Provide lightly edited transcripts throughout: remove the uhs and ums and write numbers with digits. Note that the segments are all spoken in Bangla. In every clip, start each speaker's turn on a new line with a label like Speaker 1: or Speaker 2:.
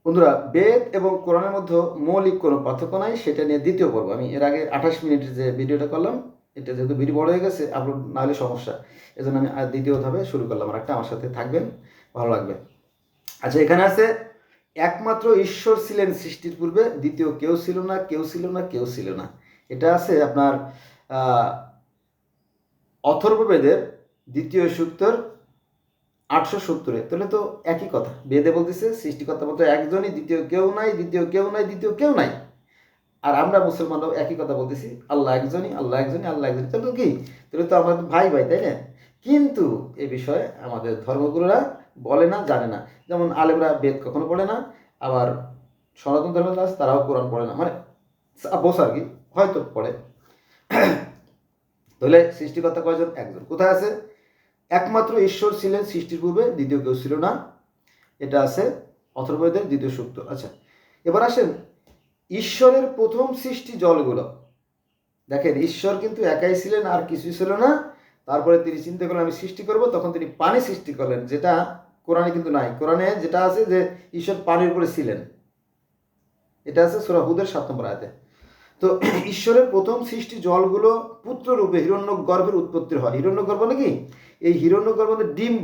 Speaker 1: বন্ধুরা, বেদ এবং কোরআনের মধ্যে মৌলিক কোনো পার্থক্য নাই, সেটা নিয়ে দ্বিতীয় পর্ব। আমি এর আগে 28 মিনিটের যে ভিডিওটা করলাম, এটা যেহেতু ভিডিও বড় হয়ে গেছে, আপলোড না হলে সমস্যা, এজন্য আমি আর দ্বিতীয়ভাবে শুরু করলাম। আর একটা আমার সাথে থাকবেন, ভালো লাগবে। আচ্ছা, এখানে আছে একমাত্র ঈশ্বর ছিলেন সৃষ্টির পূর্বে, দ্বিতীয় কেউ ছিল না, কেউ ছিল না, কেউ ছিল না। এটা আছে আপনার অথর্ববেদের দ্বিতীয় সূক্তর 870। তাহলে তো একই কথা, বেদে বলতেছে সৃষ্টিকর্তা মতো একজনই, দ্বিতীয় কেউ নাই, দ্বিতীয় কেউ নাই, দ্বিতীয় কেউ নাই। আর আমরা মুসলমানরাও একই কথা বলতেছি, আল্লাহ একজনই, আল্লাহ একজনই, আল্লাহ একজনই। তাহলে কি, তাহলে তো আমরা ভাই ভাই, তাই না? কিন্তু এ বিষয়ে আমাদের ধর্মগুরুরা বলে না, জানে না। যেমন আলেমরা বেদ কখনো পড়ে না, আবার সনাতন ধর্মের আছে তারাও কোরআন পড়ে না, মানে সাপোজ আর কি, হয়তো পড়ে। তাহলে সৃষ্টিকর্তা কয়জন? একজন। কোথায় আছে? একমাত্র ঈশ্বর ছিলেন সৃষ্টির পূর্বে, দ্বিতীয় কেউ ছিল না। এটা আছে অথর্ববেদের দ্বিতীয় সূক্ত। আচ্ছা, এবার আসেন ঈশ্বরের প্রথম সৃষ্টি জলগুলো। দেখেন, ঈশ্বর কিন্তু একাই ছিলেন, আর কিছুই ছিল না। তারপরে তিনি চিন্তা করলেন আমি সৃষ্টি করব, তখন তিনি পানি সৃষ্টি করলেন, যেটা কোরআনে কিন্তু নাই। কোরআনে যেটা আছে যে ঈশ্বর পানির উপরে ছিলেন, এটা আছে সূরা হুদের 7 নম্বর আয়াতে। তো ঈশ্বরের প্রথম সৃষ্টি জলগুলো পুত্ররূপে হিরণ্যগর্ভের উৎপত্তি হয়। হিরণ্যগর্ভ নাকি, এই হিরণ্যগর্ভ ডিম্ব,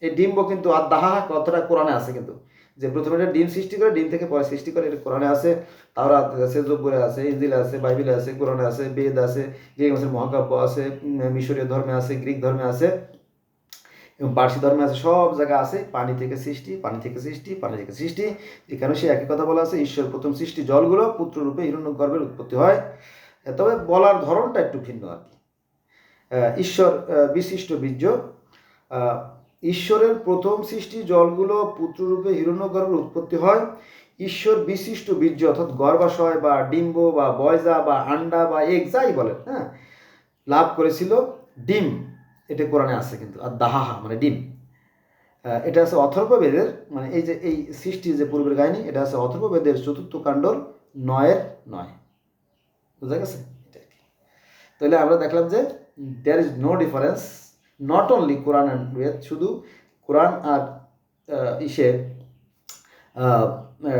Speaker 1: এই ডিম্ব কিন্তু আর দাহা কথাটা কোরআনে আছে কিন্তু, যে প্রথমে একটা ডিম সৃষ্টি করে, ডিম থেকে পরে সৃষ্টি করে, এটা কোরআনে আছে। তাওরাত আছে, জব্বুরে আছে, ইনজিলে আছে, বাইবেলে আছে, কোরআনে আছে, বেদ আছে, গ্রিক মহাকাব্য আছে, মিশরীয় ধর্মে আছে, গ্রিক ধর্মে আছে, এবং পার্সি ধর্মে আছে, সব জায়গায় আছে পানি থেকে সৃষ্টি, পানি থেকে সৃষ্টি, পানি থেকে সৃষ্টি। এখানে সে একই কথা বলা আছে, ঈশ্বর প্রথম সৃষ্টি জলগুলো পুত্ররূপে হিরণ্যগর্ভের উৎপত্তি হয়। তবে বলার ধরনটা একটু ভিন্ন আর কি। ঈশ্বর বিশিষ্ট বীর্য, ঈশ্বরের প্রথম সৃষ্টি জলগুলো পুত্ররূপে হিরণ্যগর্ভের উৎপত্তি হয়। ঈশ্বর বিশিষ্ট বীর্য অর্থাৎ গর্ভাশয় বা ডিম্ব বা বয়জা বা আন্ডা বা এগ যাই বলেন, হ্যাঁ, লাভ করেছিল ডিম। এটা কোরআনে আছে কিন্তু, আর দাহাহা মানে ডিম। এটা আছে অথর্ববেদের, মানে এই যে এই সৃষ্টির যে পূর্বের কাহিনী, এটা আছে অথর্ববেদের 4th কাণ্ডর 9-9। বুঝা গেছে? তাহলে আমরা দেখলাম যে there is no difference, not only Quran and Veda, শুধু কোরআন আর ইসে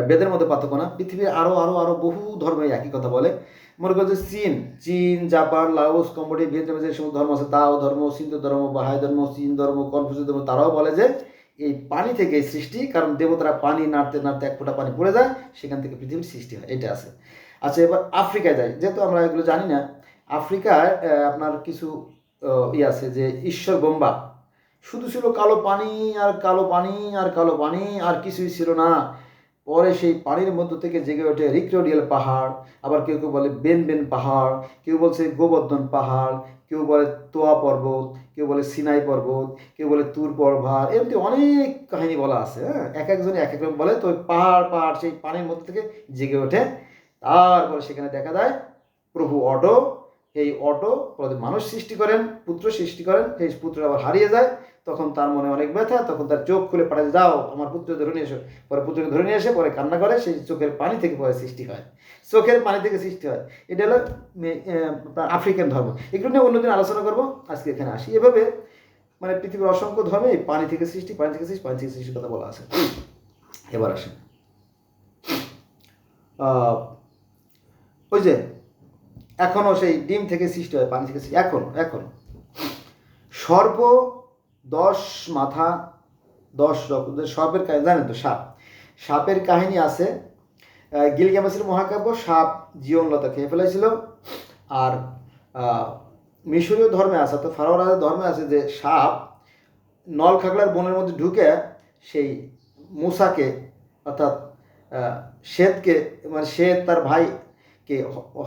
Speaker 1: বেদের মধ্যে পার্থক্য না, পৃথিবীর আরও আরও আরও বহু ধর্মে একই কথা বলে। মনে করছে চীন, জাপান, লাওস, কম্বোডিয়া, ভিয়েতনামে যে সমস্ত ধর্ম আছে, তাও ধর্ম, সিন্ধু ধর্ম, বাহাই ধর্ম, চীন ধর্ম, কনফুসিয়াস ধর্ম, তারাও বলে যে এই পানি থেকে সৃষ্টি, কারণ দেবতারা পানি নাড়তে নাড়তে এক ফোঁটা পানি পড়ে যায়, সেখান থেকে পৃথিবীর সৃষ্টি হয়, এটা আছে। আচ্ছা, এবার আফ্রিকায় যাই, যেহেতু আমরা এগুলো জানি না। আফ্রিকায় আপনার কিছু আছে যে ঈশ্বর গম্বা, শুধু ছিল কালো পানি আর কালো পানি আর কালো পানি, আর কিছুই ছিল না। পরে সেই পানির মধ্য থেকে জেগে ওঠে রিক্টোরিয়াল পাহাড়, আবার কেউ কেউ বলে বেন বেন পাহাড়, কেউ বলছে গোবর্ধন পাহাড়, কেউ বলে তোয়া পর্বত, কেউ বলে সিনাই পর্বত, কেউ বলে তুর পর্বত, এমনি অনেক কাহিনী বলা আছে। হ্যাঁ, এক একজনে এক এক রকম বলে। তো পাহাড় পাহাড় সেই পানির মধ্যে থেকে জেগে ওঠে। তারপরে সেখানে দেখা যায় প্রভু অটো, এই অটো মানুষ সৃষ্টি করেন, পুত্র সৃষ্টি করেন, সেই পুত্র আবার হারিয়ে যায়। তখন তার মনে অনেক ব্যথা, তখন তার চোখ খুলে পাঠায়, যাও আমার পুত্র ধরে নিয়ে এসো। পরে পুত্রকে ধরে নিয়ে এসে পরে কান্না করে, সেই চোখের পানি থেকে পরে সৃষ্টি হয়, চোখের পানি থেকে সৃষ্টি হয়। এটা হলো আফ্রিকান ধর্ম। এগুলো নিয়ে অন্যদিন আলোচনা করবো, আজকে এখানে আসি। এভাবে মানে পৃথিবীর অসংখ্য ধর্মে পানি থেকে সৃষ্টি, পানি থেকে সৃষ্টি, পানি থেকে সৃষ্টির কথা বলা আছে। এবার আসেন ওই যে এখনো সেই ডিম থেকে সৃষ্টি হয়, পানি থেকে সৃষ্টি, এখনো এখনো সর্প 10 মাথা, 10 রকম সর্পের কাহিনী জানেন তো, সাপের কাহিনী আছে। গিলগামেশের মহাকাব্য, সাপ জীবনলতা খেয়ে ফেলেছিল। আর মিশরীয় ধর্মে আছে, অর্থাৎ ফারাও রাজার ধর্মে আছে যে সাপ নল খাগড়ার বনের মধ্যে ঢুকে সেই মুসাকে, অর্থাৎ শ্বেতকে, মানে শ্বেত তার ভাইকে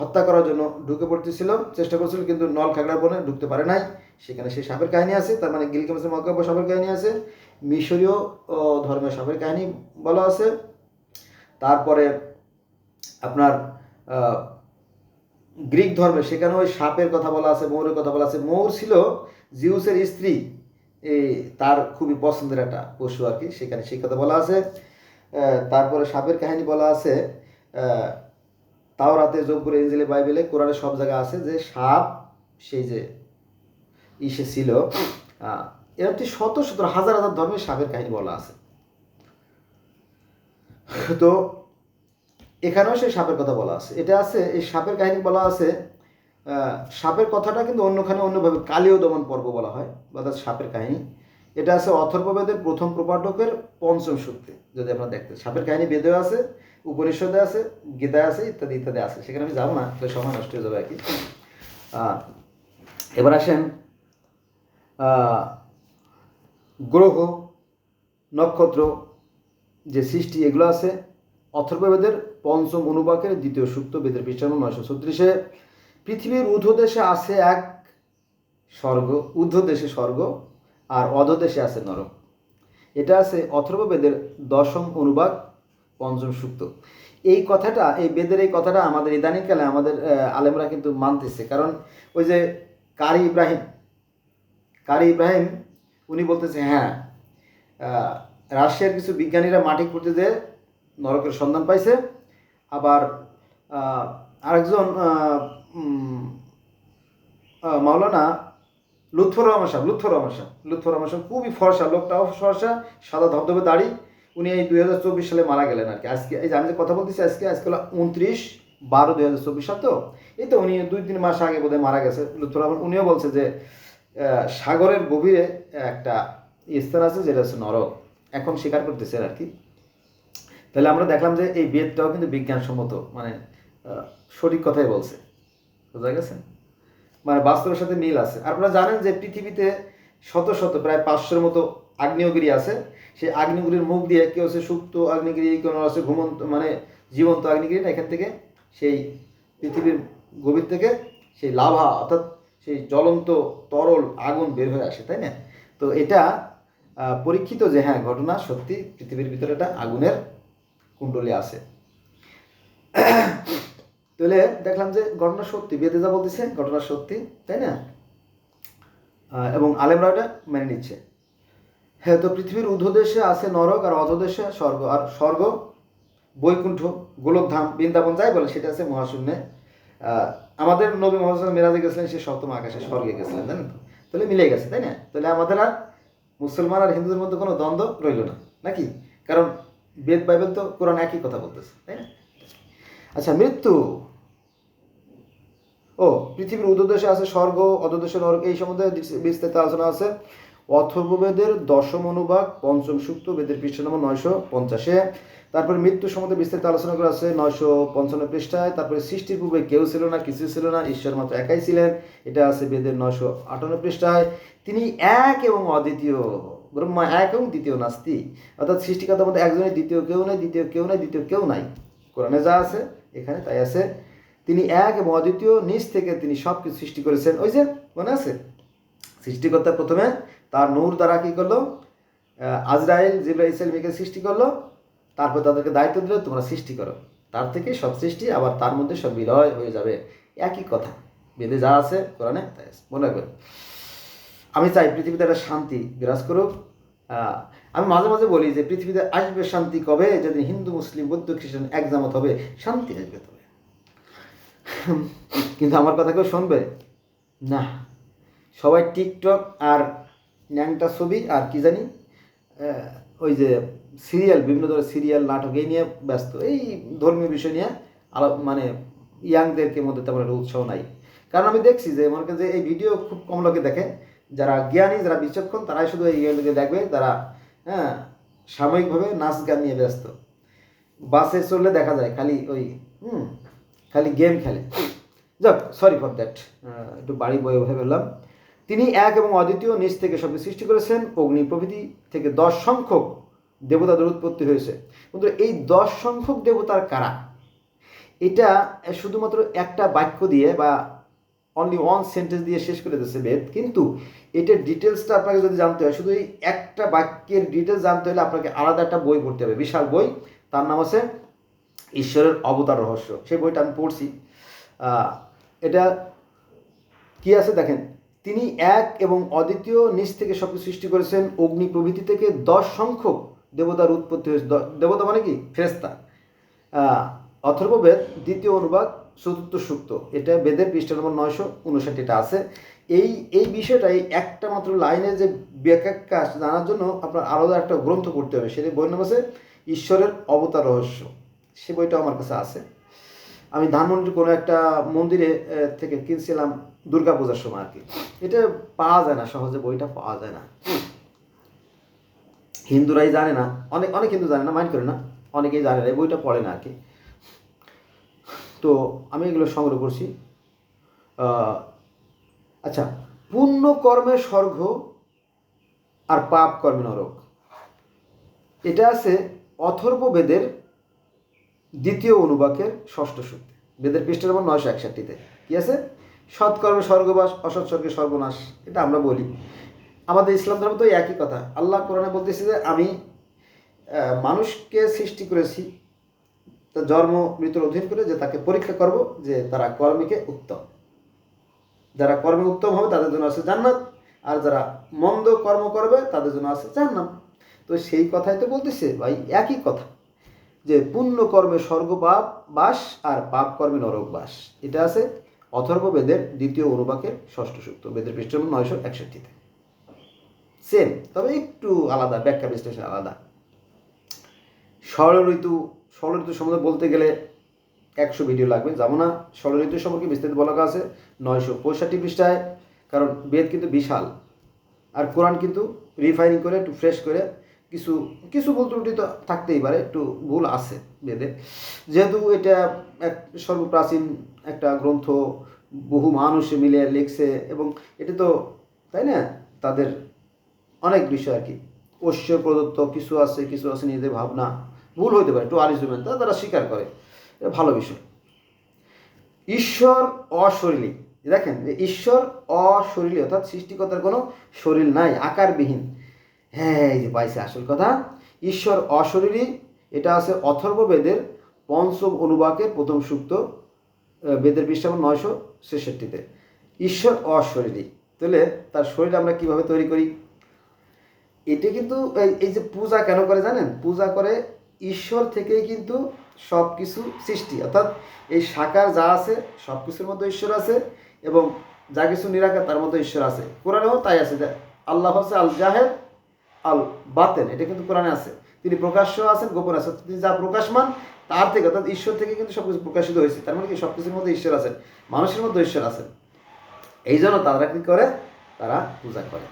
Speaker 1: হত্যা করার জন্য ঢুকে পড়তেছিল, চেষ্টা করছিল, কিন্তু নল খাগড়ার বনে ঢুকতে পারে নাই। সেখানে সেই সাপের কাহিনী আছে। তার মানে গিলগামেশের মহাকাব্য সাপের কাহিনী আছে, মিশরীয় ধর্মের সাপের কাহিনী বলা আছে। তারপরে আপনার গ্রিক ধর্মে, সেখানে ওই সাপের কথা বলা আছে, ময়ূরের কথা বলা আছে। ময়ূর ছিল জিউসের স্ত্রী, তার খুবই পছন্দের একটা পশু আর কি, সেখানে সেই কথা বলা আছে। তারপরে সাপের কাহিনী বলা আছে তাওরাতে, জব্বুরে, ইনজিলে, বাইবেলে, কোরআনে, সব জায়গায় আছে যে সাপ সেই যে ইসে ছিল। এরকম শত শত হাজার হাজার ধর্মের সাপের কাহিনী বলা আছে। তো এখানেও সেই সাপের কথা বলা আছে, এটা আছে এই সাপের কাহিনী বলা আছে। সাপের কথাটা কিন্তু অন্যখানে অন্যভাবে কালীয় দমন পর্ব বলা হয়, অর্থাৎ সাপের কাহিনী। এটা আছে অথর্ববেদের প্রথম প্রপাঠকের পঞ্চম সূক্তে। যদি আপনারা দেখতে, সাপের কাহিনী বেদেও আছে, উপনিষদে আছে, গীতায় আছে, ইত্যাদি ইত্যাদি আছে। সেখানে আমি যাবো না, তাহলে সময় নষ্ট হয়ে যাবে আর কি। এবার আসেন গ্রহ নক্ষত্র যে সৃষ্টি, এগুলো আছে অথর্ববেদের পঞ্চম অনুবাকের দ্বিতীয় সূক্ত, বেদের পৃষ্ঠা 936। পৃথিবীর ঊর্ধ্বদেশে আছে এক স্বর্গ, ঊর্ধ্বদেশে স্বর্গ, আর অধদেশে আছে নরক। এটা আছে অথর্ববেদের দশম অনুবাক পঞ্চম সূক্ত। এই কথাটা, এই বেদের এই কথাটা আমাদের ইদানিংকালে আমাদের আলেমরা কিন্তু মানতেছে। কারণ ওই যে কারি ইব্রাহিম উনি বলতেছে, হ্যাঁ রাশিয়ার কিছু বিজ্ঞানীরা মাটি খুঁড়তে যেয়ে নরকের সন্ধান পাইছে। আবার আরেকজন মাওলানা লুৎফর রহমান সাহেব খুবই ফর্সা, লোকটাও ফর্সা, সাদা ধবধবে দাড়ি। উনি এই 2024 সালে মারা গেলেন আর কি। আজকে এই যে আমি যে কথা বলতেছি, আজকে হলো 29/12/2024 সাল। তো এই তো উনি 2-3 মাস আগে বোধহয় মারা গেছে লুৎফর রহমান। উনিও বলছে যে সাগরের গভীরে একটা স্থান আছে যেটা হচ্ছে নরক, এখন স্বীকার করতেছেন আর কি। তাহলে আমরা দেখলাম যে এই বেদটাও কিন্তু বিজ্ঞানসম্মত, মানে সঠিক কথাই বলছে, বোঝা গেছে, মানে বাস্তবের সাথে মিল আছে। আপনারা জানেন যে পৃথিবীতে শত শত প্রায় 500-র মতো আগ্নেয়গিরি আছে। সেই আগ্নেয়গিরির মুখ দিয়ে কেউ হচ্ছে সুপ্ত আগ্নেয়গিরি, কেউ আছে ঘুমন্ত মানে জীবন্ত আগ্নেয়গিরি। এখান থেকে সেই পৃথিবীর গভীর থেকে সেই লাভা অর্থাৎ সেই জ্বলন্ত তরল আগুন বের হয়ে আসে, তাই না? তো এটা পরীক্ষিত যে হ্যাঁ ঘটনা সত্যি, পৃথিবীর ভিতরে একটা আগুনের কুণ্ডলী আছে। তাহলে দেখলাম যে ঘটনা সত্যি, বেদে যা বলতেছে ঘটনা সত্যি, তাই না? এবং আলেমরা এটা মেনে নিচ্ছে। হ্যাঁ, তো পৃথিবীর ঊর্ধ্বদেশে আছে নরক, আর অধদেশে স্বর্গ। আর স্বর্গ বৈকুণ্ঠ, গোলকধাম, বৃন্দাবন যাই বলে সেটা আছে মহাশূন্যে। আমাদের নবী মুহাম্মদ মেরাজে গেছিলেন, সে সপ্তম আকাশে স্বর্গে গেছিলেন, জানেন তো? তাহলে মিলে গেছে, তাই না? তাহলে আমাদের আর মুসলমান আর হিন্দুদের মধ্যে কোনো দ্বন্দ্ব রইল না, নাকি? কারণ বেদ বাইবেল তো কোরআন একই কথা বলতেছে, তাই না? আচ্ছা, মৃত্যু পৃথিবীর ঊর্ধ্বদেশে আছে স্বর্গ, অধদেশে নরক, এই সম্বন্ধে বিস্তারিত আলোচনা আছে অথর্ববেদের দশম অনুবাক পঞ্চম সূক্ত, বেদের পৃষ্ঠা নম্বর 950। তারপরে মৃত্যু সম্বন্ধে বিস্তারিত আলোচনা করা আছে 955 পৃষ্ঠায়। তারপরে সৃষ্টির পূর্বে কেউ ছিল না, কিছু ছিল না, ঈশ্বর মাত্র একাই ছিলেন, এটা আছে বেদের 958 পৃষ্ঠায়। তিনি এক এবং অদ্বিতীয়, ব্রহ্মা এক এবং দ্বিতীয় নাস্তি, অর্থাৎ সৃষ্টিকর্তার মধ্যে একজনই, দ্বিতীয় কেউ নাই, দ্বিতীয় কেউ নাই, দ্বিতীয় কেউ নাই। কোরআনে যা আছে এখানে তাই আছে। তিনি এক এবং অদ্বিতীয়, নিজ থেকে তিনি সব কিছু সৃষ্টি করেছেন। ওই যে মনে আছে, সৃষ্টিকর্তা প্রথমে তার নূর দ্বারা কী করলো, আজরাইল, জিবরাইল, ইসরাইল, মিকাইল সৃষ্টি করলো। তারপর তাদেরকে দায়িত্ব দিল, তোমরা সৃষ্টি করো। তার থেকে সব সৃষ্টি, আবার তার মধ্যে সব বিলয় হয়ে যাবে। একই কথা বেদে যা আছে, কোরআনে তাই আছে, মনে রাখবেন। আমি চাই পৃথিবীতে একটা শান্তি বিরাজ করুক। আমি মাঝে মাঝে বলি যে পৃথিবীতে আসবে শান্তি কবে, যেদিন হিন্দু, মুসলিম, বৌদ্ধ, খ্রিস্টান একজামত হবে, শান্তি আসবে তবে। কিন্তু আমার কথা কেউ শুনবে না, সবাই টিকটক আর ন্যাংটা ছবি আর কি জানি ওই যে সিরিয়াল, বিভিন্ন ধরনের সিরিয়াল, নাটক, এই নিয়ে ব্যস্ত। এই ধর্মীয় বিষয় নিয়ে মানে ইয়াংদেরকে মধ্যে তেমন একটা উৎসাহ নাই। কারণ আমি দেখছি যে মনে করেন যে এই ভিডিও খুব কম লোকে দেখে, যারা জ্ঞানী, যারা বিচক্ষণ, তারাই শুধু এই ইয়েগুলোকে দেখবে। তারা সাময়িকভাবে নাচ গান নিয়ে ব্যস্ত। বাসে চললে দেখা যায় খালি ওই খালি গেম খেলে। যাক, সরি ফর দ্যাট, একটু বাড়ি বয়ে ভেবে ফেললাম। তিনি এক এবং অদ্বিতীয়, নিজ থেকে সবকে সৃষ্টি করেছেন। অগ্নি প্রভৃতি থেকে 10 সংখ্যক দেবতাদের উৎপত্তি হয়েছে। কিন্তু এই 10 সংখ্যক দেবতার কারা, এটা শুধুমাত্র একটা বাক্য দিয়ে বা অনলি ওয়ান সেন্টেন্স দিয়ে শেষ করে দিচ্ছে বেদ। কিন্তু এটার ডিটেলসটা আপনাকে যদি জানতে হয়, শুধু এই একটা বাক্যের ডিটেলস জানতে হলে আপনাকে আলাদা একটা বই পড়তে হবে, বিশাল বই। তার নাম আছে ঈশ্বরের অবতার রহস্য। সেই বইটা আমি পড়ছি। এটা কি আছে দেখেন, তিনি এক এবং অদ্বিতীয়, নিজ থেকে সব সৃষ্টি করেছেন। অগ্নি প্রভৃতি থেকে 10 সংখ্যক দেবতার উৎপত্তি হয়েছে। দেবতা মানে কি? ফেরেশতা। অথর্ববেদ দ্বিতীয় অনুবাদ চতুর্থ সূক্ত, এটা বেদের পৃষ্ঠা নম্বর 959 এটা আছে। এই বিষয়টাই একটা মাত্র লাইনে যে ব্যাখ্যা জানার জন্য আপনার আলাদা একটা গ্রন্থ পড়তে হবে। সেটা বইয়ের নাম আছে ঈশ্বরের অবতার রহস্য, সে বইটা আমার কাছে আছে। আমি ধানমন্ডির কোনো একটা মন্দিরে থেকে কিনছিলাম দুর্গা পূজার সময় আর কি। এটা পাওয়া যায় না সহজে, বইটা পাওয়া যায় না। হিন্দুরাই জানে না, অনেক অনেক হিন্দু জানে না, মাইন্ড করে না, অনেকেই জানে না, এই বইটা পড়ে না আর কি। তো আমি এগুলো সংগ্রহ করছি। আচ্ছা, পুণ্য কর্মে স্বর্গ আর পাপ কর্মে নরক, এটা আছে অথর্ব বেদের দ্বিতীয় অনুবাকের ষষ্ঠ সূত্রে, বেদের পৃষ্ঠা নম্বর 961-তে কি আছে? সৎকর্মে স্বর্গবাস, অসৎসর্গে সর্বনাশ। এটা আমরা বলি, আমাদের ইসলাম ধর্ম তো একই কথা। আল্লাহ কোরআনে বলতেছে যে আমি মানুষকে সৃষ্টি করেছি জন্ম মৃত্যুর অধীন করে, যে তাকে পরীক্ষা করব যে তারা কর্মীকে উত্তম, যারা কর্মে উত্তম হবে তাদের জন্য আছে জান্নাত, আর যারা মন্দ কর্ম করবে তাদের জন্য আছে জাহান্নাম। তো সেই কথাই তো বলতেছে ভাই, একই কথা, যে পুণ্য কর্মে স্বর্গপাপ বাস আর পাপ কর্মে নরক বাস। এটা আছে অথর্ব বেদের দ্বিতীয় অনুবাকের ষষ্ঠ সূত্র, বেদের পৃষ্ঠা 961-তে। সেম, তবে একটু আলাদা, ব্যাখ্যা বিশ্লেষণ আলাদা। ষড় ঋতু সম্বন্ধে বলতে গেলে 100 ভিডিও লাগবে, যাবো না। ষড় ঋতু সম্পর্কে বিস্তারিত বলা আছে 965 পৃষ্ঠায়, কারণ বেদ কিন্তু বিশাল, আর কোরআন কিন্তু রিফাইনিং করে একটু ফ্রেশ করে, কিছু কিছু ভুল ত্রুটি তো থাকতেই পারে, একটু ভুল আছে বেদে, যেহেতু এটা এক সর্বপ্রাচীন একটা গ্রন্থ, বহু মানুষ মিলে লিখছে, এবং এটা তো তাই না, তাদের অনেক বিষয় আর কি অশ্ব প্রদত্ত কিছু আছে, কিছু আছে নিজেদের ভাবনা, ভুল হইতে পারে, একটু আলিজমেন্ট তারা স্বীকার করে, এটা ভালো বিষয়। ঈশ্বর অশরীরী, দেখেন যে ঈশ্বর অশরীরী, অর্থাৎ সৃষ্টিকর্তার কোনো শরীর নাই, আকারবিহীন। হ্যাঁ, এই যে পাইছে আসল কথা, ঈশ্বর অশরীরী। এটা আছে অথর্ব বেদের পঞ্চম অনুবাকের প্রথম সূক্ত, বেদের পৃষ্ঠা 966-তে। ঈশ্বর অশরীরী, তাহলে তার শরীর আমরা কিভাবে তৈরি করি? এটা কিন্তু এই যে পূজা কেন করে জানেন? পূজা করে ঈশ্বর থেকেই কিন্তু সব কিছু সৃষ্টি, অর্থাৎ এই সাকার যা আছে সব কিছুর মধ্যে ঈশ্বর আছে, এবং যা কিছু নিরাকার তার মধ্যে ঈশ্বর আছে। কোরআনেও তাই আছে, যে আল্লাহ হচ্ছে আল জাহের আল বাতেন, এটা কিন্তু কোরআনে আছে। তিনি প্রকাশ্য আছেন, গোপন আছেন, তিনি যা প্রকাশমান তার থেকে, অর্থাৎ ঈশ্বর থেকে কিন্তু সব কিছু প্রকাশিত হয়েছে। তার মানে কি সব কিছুর মধ্যে ঈশ্বর আছেন, মানুষের মধ্যে ঈশ্বর আছেন। এই জন্য তারা কি করে? তারা পূজা করে,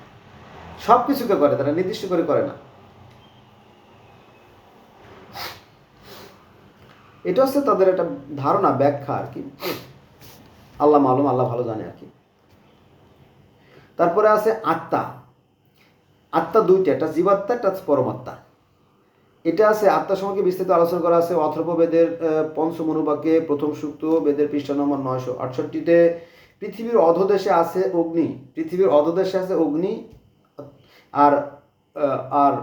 Speaker 1: সব কিছুকে করে, তারা নির্দিষ্ট করে করে না। এটা হচ্ছে তাদের একটা ধারণা, ব্যাখ্যা আর কি, আল্লাহ মালুম, আল্লাহ ভালো জানে আর কি। তারপরে আছে আত্মা। আত্মা দুইটা, একটা জীবাত্মা, একটা পরমাত্মা। এটা আছে আত্মা সম্পর্কে বিস্তারিত আলোচনা করা আছে অথর্ব বেদের পঞ্চম অনুবাকে প্রথম সূক্ত, বেদের পৃষ্ঠা নম্বর 968-তে। পৃথিবীর অধোদেশে আছে অগ্নি, পৃথিবীর অধোদেশে আছে অগ্নি, আর আর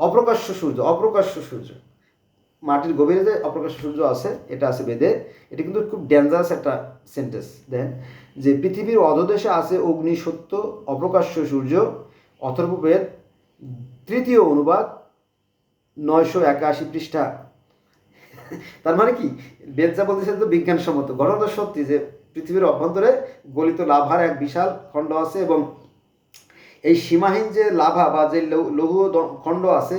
Speaker 1: অপ্রকাশ্য সূর্য, অপ্রকাশ্য সূর্য, মাটির গভীরে যে অপ্রকাশ্য সূর্য আছে, এটা আছে বেদে। এটা কিন্তু খুব ডেঞ্জারাস একটা সেন্টেন্স, দেখেন যে পৃথিবীর অধোদেশে আছে অগ্নি, সত্য, অপ্রকাশ্য সূর্য, অথর্ববেদ তৃতীয় অনুবাদ 981 পৃষ্ঠা। তার মানে কি, বেদ যা বলতেছে তো বিজ্ঞানসম্মত, ঘটনা তো সত্যি, যে পৃথিবীর অভ্যন্তরে গলিত লাভার এক বিশাল খণ্ড আছে, এবং এই সীমাহীন যে লাভা বা যে লৌহ খণ্ড আছে,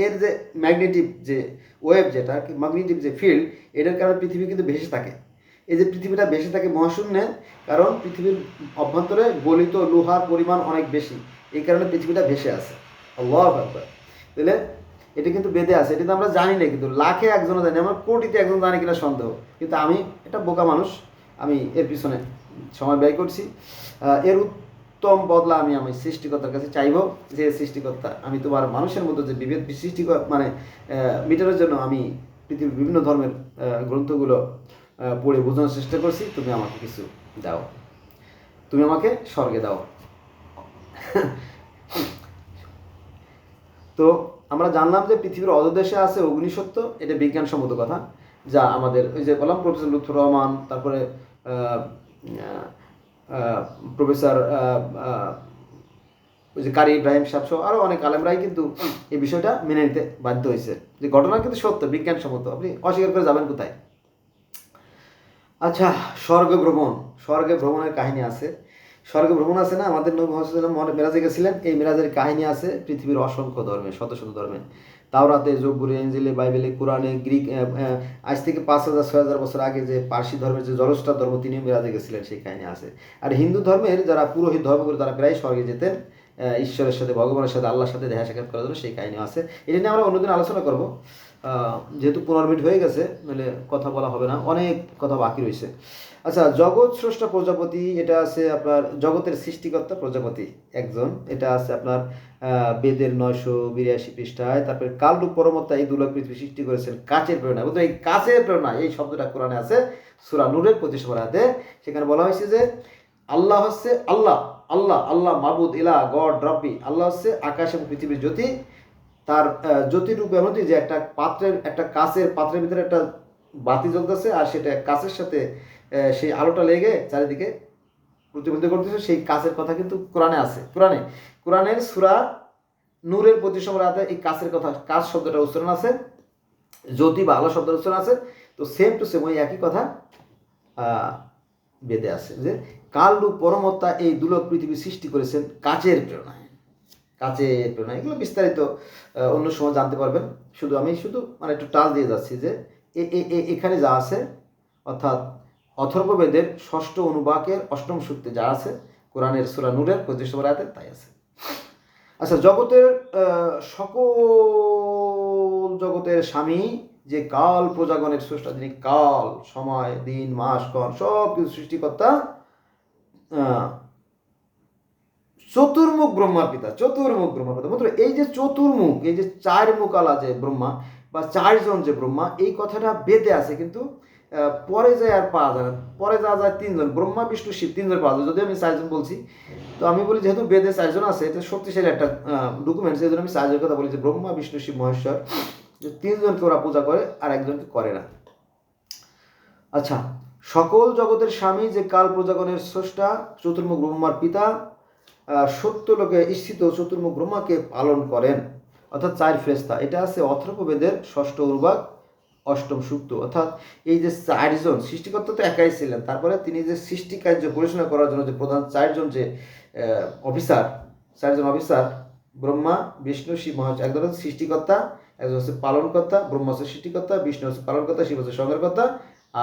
Speaker 1: এর যে ম্যাগনেটিক যে ওয়েভ, যেটা ম্যাগনেটিক যে ফিল্ড, এটার কারণে পৃথিবী কিন্তু ভেসে থাকে। এই যে পৃথিবীটা ভেসে থাকে মহাশূন্যে, কারণ পৃথিবীর অভ্যন্তরে গলিত লোহার পরিমাণ অনেক বেশি, এই কারণে পৃথিবীটা ভেসে আছে। আল্লাহু আকবার। তাহলে এটা কিন্তু বেদে আছে, এটা তো আমরা জানি না, কিন্তু লাখে একজনও জানি, আমার কোটিতে একজন জানি কিনা সন্দেহ। কিন্তু আমি একটা বোকা মানুষ, আমি এর পিছনে সময় ব্যয় করছি। এর উত্তম বদলা আমি সৃষ্টিকর্তার কাছে চাইব, যে সৃষ্টিকর্তা, আমি তোমার মানুষের মধ্যে যে বিভেদ সৃষ্টি মানে মেটানোর জন্য আমি পৃথিবীর বিভিন্ন ধর্মের গ্রন্থগুলো পড়ে বোঝানোর চেষ্টা করছি, তুমি আমাকে কিছু দাও, তুমি আমাকে স্বর্গে দাও। তো আমরা জানলাম যে পৃথিবীর অধোদেশে আছে অগ্নিসত্য, এটা বিজ্ঞানসম্মত কথা, যা আমাদের ওই যে বললাম প্রফেসর লুৎফর রহমান, তারপরে প্রফেসর ওই যে কারি ইব্রাহিম সাহেব, আরও অনেক আলেমরাই কিন্তু এই বিষয়টা মেনে নিতে বাধ্য হয়েছে, যে ঘটনা কিন্তু সত্য, বিজ্ঞানসম্মত, আপনি অস্বীকার করে যাবেন কোথায়? আচ্ছা, স্বর্গ ভ্রমণ, স্বর্গে ভ্রমণের কাহিনী আছে। স্বর্গে ভ্রমণ আছে না, আমাদের নবী মুহাম্মদ সাল্লাল্লাহু আলাইহি ওয়াসাল্লাম মেরাজে গেছিলেন, এই মেরাজের কাহিনী আছে পৃথিবীর অসংখ্য ধর্মে, শত শত ধর্মে। তাওরাতে, জব্বুরে, ইনজিলে, বাইবেলে, কোরআনে, গ্রিক, আজ থেকে 5,000-6,000 বছর আগে যে পার্সি ধর্মের যে জরস্টার ধর্ম, তিনিও মেরাজে গেছিলেন, সেই কাহিনী আছে। আর হিন্দু ধর্মের যারা পুরোহিত ধর্মগুলো, তারা প্রায় স্বর্গে যেতেন ঈশ্বরের সাথে, ভগবানের সাথে, আল্লাহর সাথে দেখা সাক্ষাৎ করার জন্য, সেই কাহিনী আছে। এটা নিয়ে আমরা অন্যদিন আলোচনা করবো, যেহেতু 15 মিনিট হয়ে গেছে, নাহলে কথা বলা হবে না, অনেক কথা বাকি রয়েছে। আচ্ছা, জগৎ স্রষ্টা প্রজাপতি, এটা আছে আপনার জগতের সৃষ্টিকর্তা প্রজাপতি একজন, এটা আছে আপনার বেদের 982 পৃষ্ঠায়। তারপরে কালরূপ পরমত্তা এই দুলক পৃথিবী সৃষ্টি করেছেন কাচের প্রেরণা। বলতে এই কাচের প্রেরণা, এই শব্দটা কোরআনে আছে সূরা নূরের 25 নম্বর আয়াতে। সেখানে বলা হয়েছে যে আল্লাহ হচ্ছে আল্লাহ, আল্লাহ আল্লাহ মাবুদ, ইলা, গড, রব্বি। আল্লাহ হচ্ছে আকাশ এবং পৃথিবীর জ্যোতি। তার জ্যোতিরূপ এমনটি যে একটা কাচের পাত্রের ভিতরে একটা বাতি জ্বলতেছে, আর সেটা কাচের সাথে সেই আলোটা লেগে চারিদিকে প্রতিফলিত করতেছে। সেই কাচের কথা কিন্তু কোরআনে আছে। কোরআনের সূরা নূরের 25 নম্বর আয়াতে এই কাচের কথা, কাচ শব্দটা উচ্চারণ আছে, জ্যোতি বা আলো শব্দের উচ্চারণ আছে। তো সেম টু সেম ওই একই কথা বেদে আছে যে কালরূপ পরমত্তা এই দুলক পৃথিবী সৃষ্টি করেছেন কাচের প্রেরণায়। কাচের প্রেরণা, এগুলো বিস্তারিত অন্য সময় জানতে পারবেন। আমি শুধু মানে একটু টাচ দিয়ে যাচ্ছি যে এখানে যা আছে, অর্থাৎ অথর্ববেদের 6ষ্ঠ অনুবাকের 8ম সূক্তে যা আছে, কোরআনের সূরা নূরের 25 নম্বর আয়াতে তাই আছে। আচ্ছা, সকল জগতের স্বামী যে কাল প্রজাগণের স্রষ্টা, যিনি কাল, সময়, দিন, মাস, ক্ষণ সব কিছু সৃষ্টিকর্তা, চতুর্মুখ ব্রহ্মার পিতা। মাত্র এই যে চতুর্মুখ, এই যে 4 মুখালা যে ব্রহ্মা বা 4 জন যে ব্রহ্মা, এই কথাটা বেদে আছে, কিন্তু পরে যায় আর পাওয়া যায় না। পরে যাওয়া যায় 3 জন, ব্রহ্মা, বিষ্ণু, শিব, 3 জন পাওয়া যায়। যদি আমি 4 জন বলছি, তো আমি বলি যেহেতু বেদে 4 জন আছে, এটা শক্তিশালী একটা ডকুমেন্টস, এই জন্য আমি 4 জনের কথা বলি, যে ব্রহ্মা, বিষ্ণু, শিব, মহেশ্বর, যে 3 জনকে ওরা পূজা করে আর একজনকে করে না। আচ্ছা, সকল জগতের স্বামী যে কাল প্রজাগণের স্রষ্টা, চতুর্মুখ ব্রহ্মার পিতা, সত্যলোকে স্থিত চতুর্মুখ ব্রহ্মাকে পালন করেন, অর্থাৎ 4 ফেরেশতা। এটা আছে অথর্ববেদের 6ষ্ঠ অনুবাক 8ম সূক্ত। অর্থাৎ এই যে 4 জন সৃষ্টিকর্তা তো একাই ছিলেন, তারপরে তিনি যে সৃষ্টি কার্য পরিচালনা করার জন্য যে প্রধান 4 জন যে অফিসার, 4 জন অফিসার, ব্রহ্মা, বিষ্ণু, শিব, মহেশ্বর। একজন হচ্ছে সৃষ্টিকর্তা, একজন হচ্ছে পালনকর্তা। ব্রহ্মা হচ্ছে সৃষ্টিকর্তা, বিষ্ণু হচ্ছে পালনকর্তা, শিব হচ্ছে সংহারকর্তা,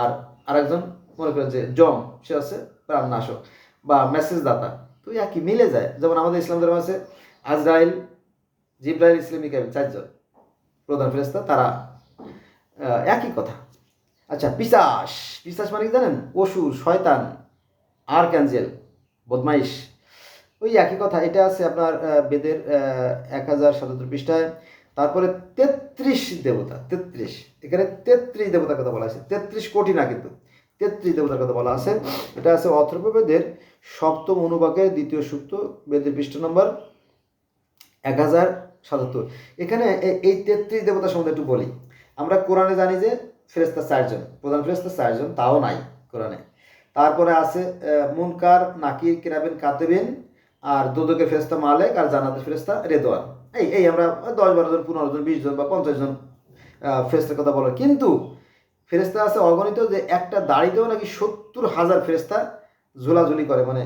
Speaker 1: আর আরেকজন মনে করেন যে যম, সে হচ্ছে প্রাণনাশক বা মেসেজ দাতা। তো একই মিলে যায়। যেমন আমাদের ইসলাম ধর্ম আছে আজরাইল, জিব্রাইল, ইসলাম, মিকাইল, 4 জন প্রধান ফেরেশতা, তারা একই কথা। আচ্ছা, পিশাচ মানে কি জানেন? অসুর, শয়তান, আর্কঅ্যাঞ্জেল, বদমাইশ, ওই একই কথা। এটা আছে আপনার বেদের 1077 পৃষ্ঠায়। তারপরে 33 দেবতা, 33, এখানে 33 দেবতার কথা বলা আছে, 33 কোটি না, কিন্তু 33 দেবতার কথা বলা আছে। এটা আছে অথর্ববেদের 7ম অনুবাকের 2য় সূক্ত, বেদের পৃষ্ঠা নম্বর 1077। এখানে এই 33 দেবতার সম্বন্ধে একটু বলি। আমরা কোরআনে জানি যে ফেরেশতা 4 জন, প্রধান ফেরেশতা 4 জন, তাও নাই কোরআনে। তারপরে আছে মুনকার, নাকির, কিরাবিন, কাতেবিন, আর দোদকের ফেরেশতা মালেক, আর জান্নাতের ফেরেশতা রেদওয়ান। এই আমরা 10, 12 জন, 15 জন, 20 জন বা 50 জন ফেরেশতার কথা বলার। কিন্তু ফেরেশতা আছে অগণিত, যে একটা দাড়িতেও নাকি 70,000 ফেরেশতা ঝোলাঝুলি করে, মানে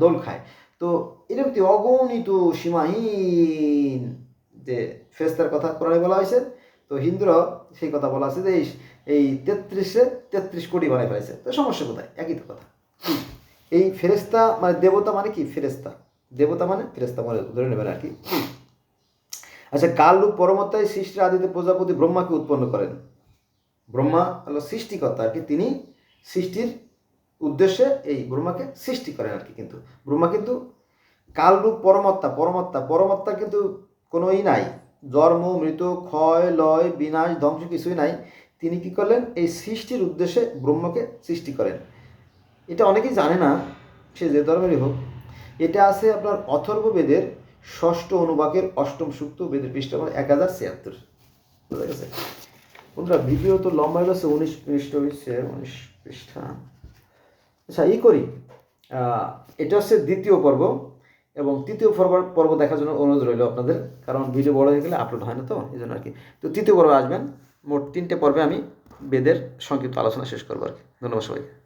Speaker 1: দোল খায়। তো এরকম অগণিত সীমাহীন যে ফেরেশতার কথা কোরআনে বলা হয়েছে। তো হিন্দুরাও সেই কথা বলা আছে যে এই 33 কোটি বানায় ফেলেছে। তো সমস্যা কোথায়? একই তো কথা। এই ফেরেশতা মানে দেবতা মানে কি? ফেরেশতা, দেবতা মানে ফেরেশতা, মানে ধরে নেবেন আর কি। আচ্ছা, কালরূপ পরমত্তায় সৃষ্টির আদিতে প্রজাপতি ব্রহ্মাকে উৎপন্ন করেন। ব্রহ্মা হলো সৃষ্টিকর্তা আর কি, তিনি সৃষ্টির উদ্দেশ্যে এই ব্রহ্মাকে সৃষ্টি করেন আর কি। কিন্তু ব্রহ্মা কিন্তু কালরূপ পরমাত্মার কিন্তু কোনোই নাই, জন্ম, মৃত্যু, ক্ষয়, লয়, বিনাশ, ধ্বংস কিছুই নাই। তিনি কি করলেন? এই সৃষ্টির উদ্দেশ্যে ব্রহ্মাকে সৃষ্টি করেন। এটা অনেকেই জানে না, সে যে ধর্মেরই হোক। এটা আছে আপনার অথর্ববেদের 6ষ্ঠ অনুবাকের 8ম সূক্ত, বেদের পৃষ্ঠা 1076। বুঝা গেছে? বন্ধুরা, ভিডিও তো লম্বা হয়ে গেছে, 19 পৃষ্ঠা হচ্ছে, 19 পৃষ্ঠা। আচ্ছা, করি, এটা হচ্ছে 2য় পর্ব, এবং 3য় পর্ব দেখার জন্য অনুরোধ রইল আপনাদের, কারণ ভিডিও বড় হয়ে গেলে আপলোড হয় না, তো এই জন্য আর কি। তো 3য় পর্বে আসবেন। মোট 3টে পর্বে আমি বেদের সংক্ষিপ্ত আলোচনা শেষ করবো আর কি। ধন্যবাদ সবাইকে।